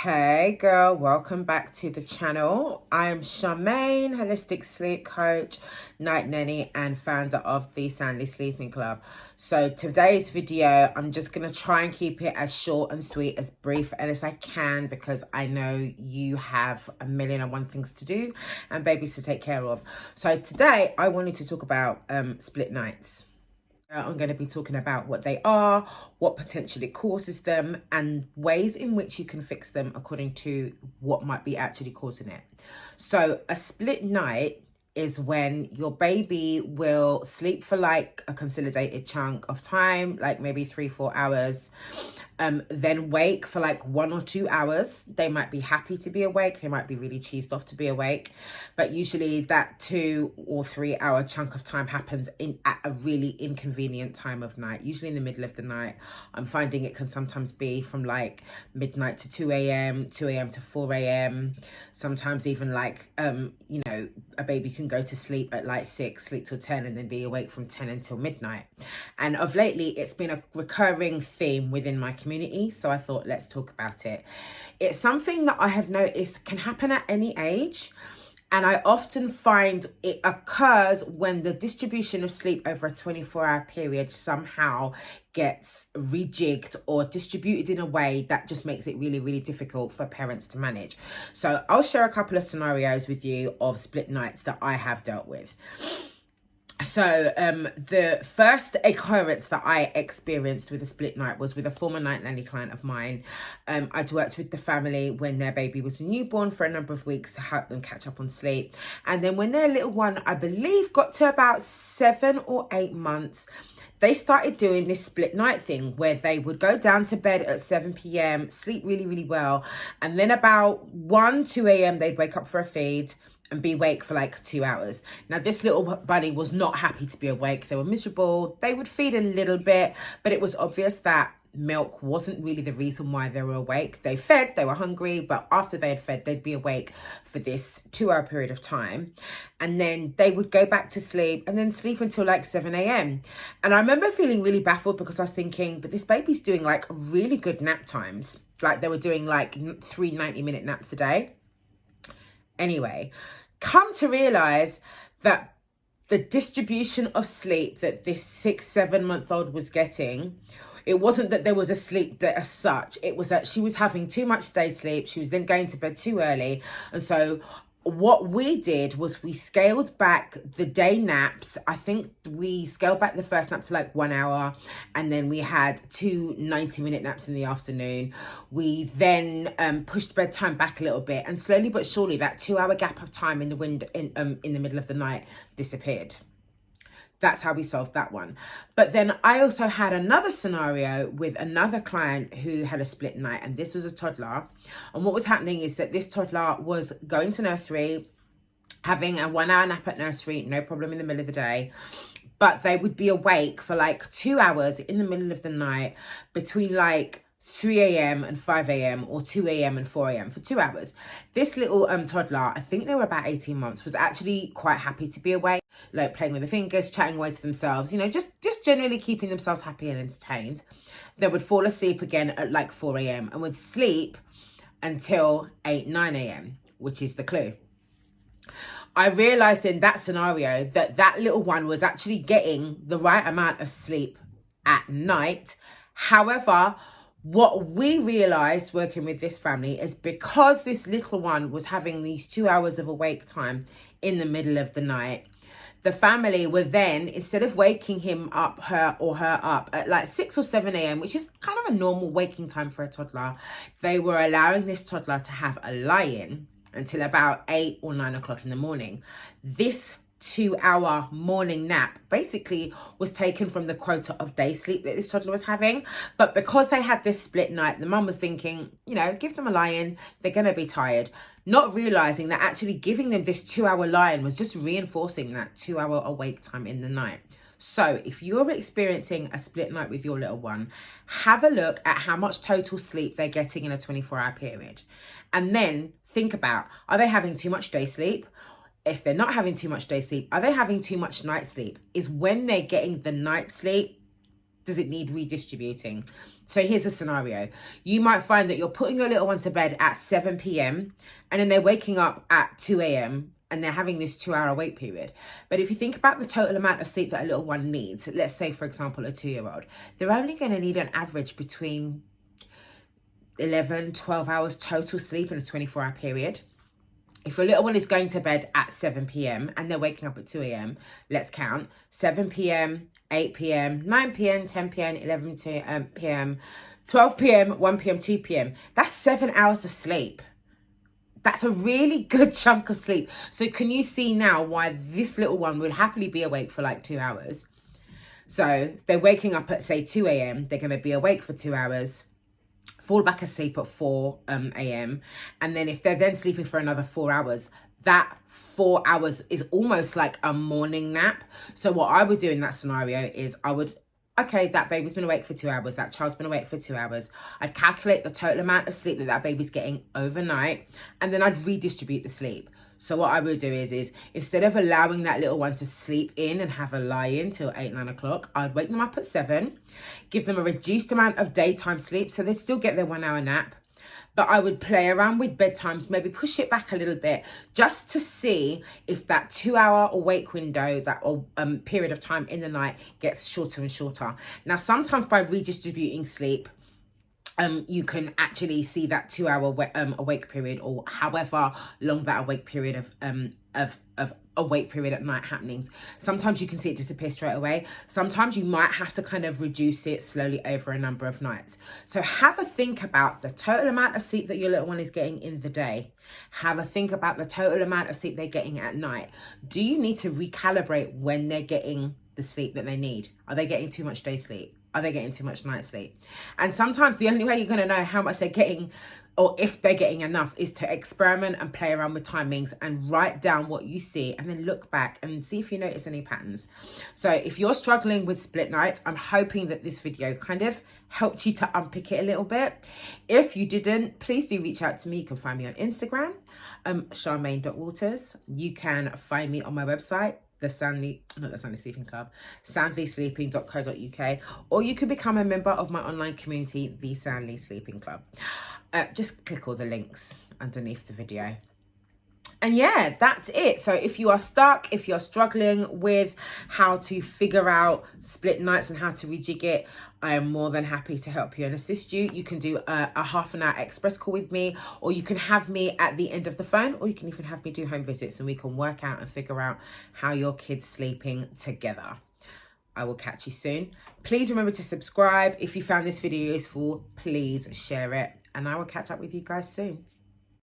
Hey girl, welcome back to the channel. I am Charmaine, holistic sleep coach, night nanny, and founder of the Soundly Sleeping Club. So today's video, I'm just going to try and keep it as short and sweet, as brief as I can, because I know you have a million and one things to do and babies to take care of. So today I wanted to talk about split nights. I'm going to be talking about what they are, what potentially causes them, and ways in which you can fix them according to what might be actually causing it. So a split night is when your baby will sleep for like a consolidated chunk of time, like maybe 3-4 hours, then wake for like 1 or 2 hours. They might be happy to be awake, they might be really cheesed off to be awake, but usually that 2 or 3 hour chunk of time happens at a really inconvenient time of night, usually in the middle of the night. I'm finding it can sometimes be from like midnight to 2 a.m, 2 a.m to 4 a.m, sometimes even like you know, a baby can go to sleep at like 6, sleep till 10, and then be awake from 10 until midnight. And of lately it's been a recurring theme within my community, so I thought let's talk about it. It's something that I have noticed can happen at any age, and I often find it occurs when the distribution of sleep over a 24-hour period somehow gets rejigged or distributed in a way that just makes it really, really difficult for parents to manage. So I'll share a couple of scenarios with you of split nights that I have dealt with. So the first occurrence that I experienced with a split night was with a former night nanny client of mine. I'd worked with the family when their baby was a newborn for a number of weeks to help them catch up on sleep. And then when their little one, I believe, got to about 7 or 8 months, they started doing this split night thing where they would go down to bed at 7 p.m, sleep really, really well. And then about 1, 2 a.m, they'd wake up for a feed and be awake for like 2 hours. Now, this little bunny was not happy to be awake. They were miserable. They would feed a little bit, but it was obvious that milk wasn't really the reason why they were awake. They fed, they were hungry, but after they had fed, they'd be awake for this 2-hour period of time. And then they would go back to sleep and then sleep until like 7 a.m. And I remember feeling really baffled because I was thinking, but this baby's doing like really good nap times. Like they were doing like 3 90-minute naps a day. Anyway, come to realize that the distribution of sleep that this 6-7 month old was getting, it wasn't that there was a sleep debt as such. It was that she was having too much day sleep. She was then going to bed too early. And so what we did was we scaled back the day naps. I think we scaled back the first nap to like 1 hour, and then we had 2 90-minute naps in the afternoon. We then pushed bedtime back a little bit, and slowly but surely that 2-hour gap of time in the window in the middle of the night disappeared. That's how we solved that one. But then I also had another scenario with another client who had a split night, and this was a toddler. And what was happening is that this toddler was going to nursery, having a 1-hour nap at nursery, no problem in the middle of the day. But they would be awake for like 2 hours in the middle of the night between like 3 a.m. and 5 a.m. or 2 a.m. and 4 a.m. for 2 hours. This little toddler, I think they were about 18 months, was actually quite happy to be awake, like playing with the fingers, chatting away to themselves, you know, just generally keeping themselves happy and entertained. They would fall asleep again at like 4 a.m. and would sleep until 8, 9 a.m., which is the clue. I realized in that scenario that that little one was actually getting the right amount of sleep at night. However, what we realized working with this family is because this little one was having these 2 hours of awake time in the middle of the night, the family were then, instead of waking him up, her up at like 6 or 7 a.m, which is kind of a normal waking time for a toddler, they were allowing this toddler to have a lie-in until about 8 or 9 o'clock in the morning. This 2-hour morning nap basically was taken from the quota of day sleep that this toddler was having. But because they had this split night, the mum was thinking, you know, give them a lie-in, they're going to be tired, not realizing that actually giving them this 2-hour lie-in was just reinforcing that 2-hour awake time in the night. So if you're experiencing a split night with your little one, have a look at how much total sleep they're getting in a 24-hour period, and then think about, are they having too much day sleep? If they're not having too much day sleep, are they having too much night sleep? Is when they're getting the night sleep does it need redistributing? So here's a scenario. You might find that you're putting your little one to bed at 7 p.m. and then they're waking up at 2 a.m. and they're having this 2-hour wake period. But if you think about the total amount of sleep that a little one needs, let's say, for example, a 2-year-old, they're only going to need an average between 11, 12 hours total sleep in a 24-hour period. If your little one is going to bed at 7 p.m. and they're waking up at 2 a.m., let's count 7 p.m., 8 p.m., 9 p.m., 10 p.m., 11 p.m., 12 p.m., 1 p.m., 2 p.m. That's 7 hours of sleep. That's a really good chunk of sleep. So can you see now why this little one would happily be awake for like 2 hours? So if they're waking up at, say, 2 a.m., they're going to be awake for 2 hours, fall back asleep at 4 a.m. And then if they're then sleeping for another 4 hours, that 4 hours is almost like a morning nap. So what I would do in that scenario is okay, that baby's been awake for 2 hours. That child's been awake for 2 hours. I'd calculate the total amount of sleep that baby's getting overnight, and then I'd redistribute the sleep. So what I would do is instead of allowing that little one to sleep in and have a lie-in till 8, 9 o'clock, I'd wake them up at 7, give them a reduced amount of daytime sleep so they still get their 1-hour nap. But I would play around with bedtimes, maybe push it back a little bit just to see if that 2-hour awake window, that period of time in the night gets shorter and shorter. Now, sometimes by redistributing sleep, you can actually see that 2-hour awake period, or however long that awake period of awake period at night happenings. Sometimes you can see it disappear straight away. Sometimes you might have to kind of reduce it slowly over a number of nights. So have a think about the total amount of sleep that your little one is getting in the day. Have a think about the total amount of sleep they're getting at night. Do you need to recalibrate when they're getting the sleep that they need? Are they getting too much day sleep? Are they getting too much night sleep? And sometimes the only way you're going to know how much they're getting, or if they're getting enough, is to experiment and play around with timings and write down what you see and then look back and see if you notice any patterns. So if you're struggling with split nights, I'm hoping that this video kind of helped you to unpick it a little bit. If you didn't, please do reach out to me. You can find me on Instagram, charmaine.waters. You can find me on my website, soundlysleeping.co.uk, or you can become a member of my online community, the Soundly Sleeping Club. Just click all the links underneath the video. And yeah, that's it. So if you are stuck, if you're struggling with how to figure out split nights and how to rejig it, I am more than happy to help you and assist you. You can do a half-an-hour express call with me, or you can have me at the end of the phone, or you can even have me do home visits and we can work out and figure out how your kid's sleeping together. I will catch you soon. Please remember to subscribe. If you found this video useful, please share it, and I will catch up with you guys soon.